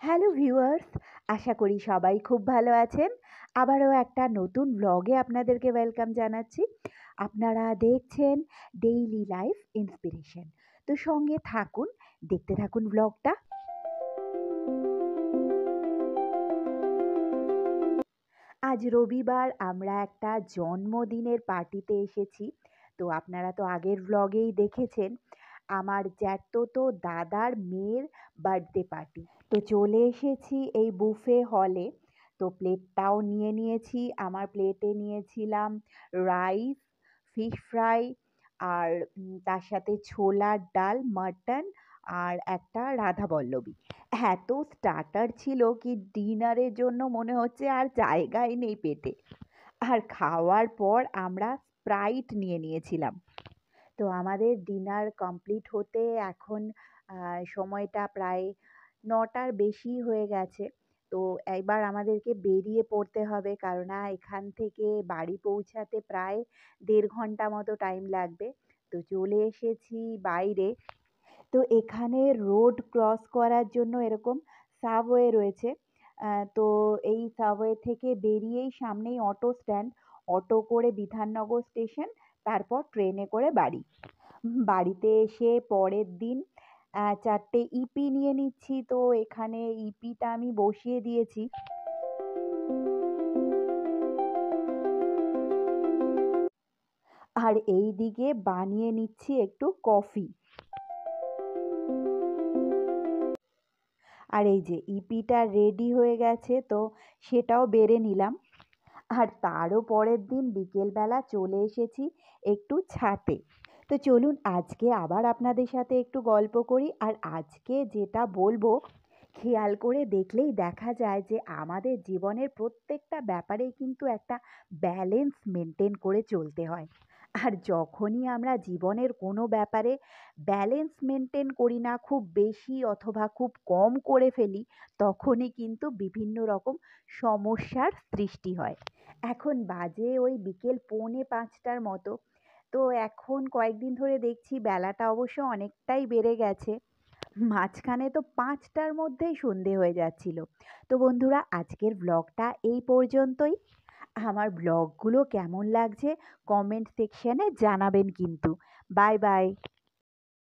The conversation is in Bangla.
হ্যালো ভিউয়ার্স, আশা করি সবাই খুব ভালো আছেন। আবারও একটা নতুন ব্লগে আপনাদেরকে ওয়েলকাম জানাচ্ছি। আপনারা দেখছেন ডেইলি লাইফ ইন্সপিরেশন। তো সঙ্গে থাকুন, দেখতে থাকুন ব্লগটা। আজ রবিবার আমরা একটা জন্মদিনের পার্টিতে এসেছি। তো আপনারা তো আগের ব্লগেই দেখেছেন আমার জ্যাঠতো দাদার মেয়ের বার্থডে পার্টি। তো চলে এসেছি এই বুফে হলে। তো প্লেটটাও নিয়ে নিয়েছি। আমার প্লেটে নিয়েছিলাম রাইস, ফিশ ফ্রাই আর তার সাথে ছোলার ডাল, মাটন আর একটা রাধাবল্লভী। এত স্টার্টার ছিল কি ডিনারের জন্য মনে হচ্ছে আর জায়গাই নেই পেটে। আর খাওয়ার পর আমরা স্প্রাইট নিয়ে নিয়েছিলাম। তো আমাদের ডিনার কমপ্লিট হতে এখন সময়টা প্রায় ৯টার বেশি হয়ে গেছে। তো এবার আমাদেরকে বেরিয়ে পড়তে হবে, কারণ এখান থেকে বাড়ি পৌঁছাতে প্রায় ১.৫ ঘন্টা মতো টাইম লাগবে। তো চলে এসেছি বাইরে। তো এখানে রোড ক্রস করার জন্য এরকম সাবওয়ে রয়েছে। তো এই সাবওয়ে থেকে বেরিয়েই সামনেই অটো স্ট্যান্ড। অটো করে বিধাননগর স্টেশন, তারপর ট্রেনে করে বাড়ি। বাড়িতে এসে পরের দিন ৪টে ইপি নিয়ে নিচ্ছি। তো এখানে ইপিটা আমি বসিয়ে দিয়েছি। আর এই দিকে বানিয়ে নিচ্ছি একটু কফি। আর এই যে ইপিটা রেডি হয়ে গেছে, তো সেটাও বেড়ে নিলাম। আর তারও পরের দিন বিকেলবেলা চলে এসেছি একটু ছাদে। তো চলুন আজকে আবার আপনাদের সাথে একটু গল্প করি। আর আজকে যেটা বলবো, খেয়াল করে দেখলেই দেখা যায় যে আমাদের জীবনের প্রত্যেকটা ব্যাপারেই কিন্তু একটা ব্যালেন্স মেনটেন করে চলতে হয়। আর যখনই আমরা জীবনের কোনো ব্যাপারে ব্যালেন্স মেনটেন করি না, খুব বেশি অথবা খুব কম করে ফেলি, তখনই কিন্তু বিভিন্ন রকম সমস্যার সৃষ্টি হয়। এখন বাজে ওই বিকেল 4:45টার মতো। তো এখন কয়েকদিন ধরে দেখছি বেলাটা অবশ্য অনেকটাই বেড়ে গেছে। মাঝখানে তো 5টার মধ্যেই সন্ধে হয়ে যাচ্ছিল। তো বন্ধুরা, আজকের ব্লগটা এই পর্যন্তই। আমার ব্লগগুলো কেমন লাগছে কমেন্ট সেকশনে জানাবেন কিন্তু। Bye bye.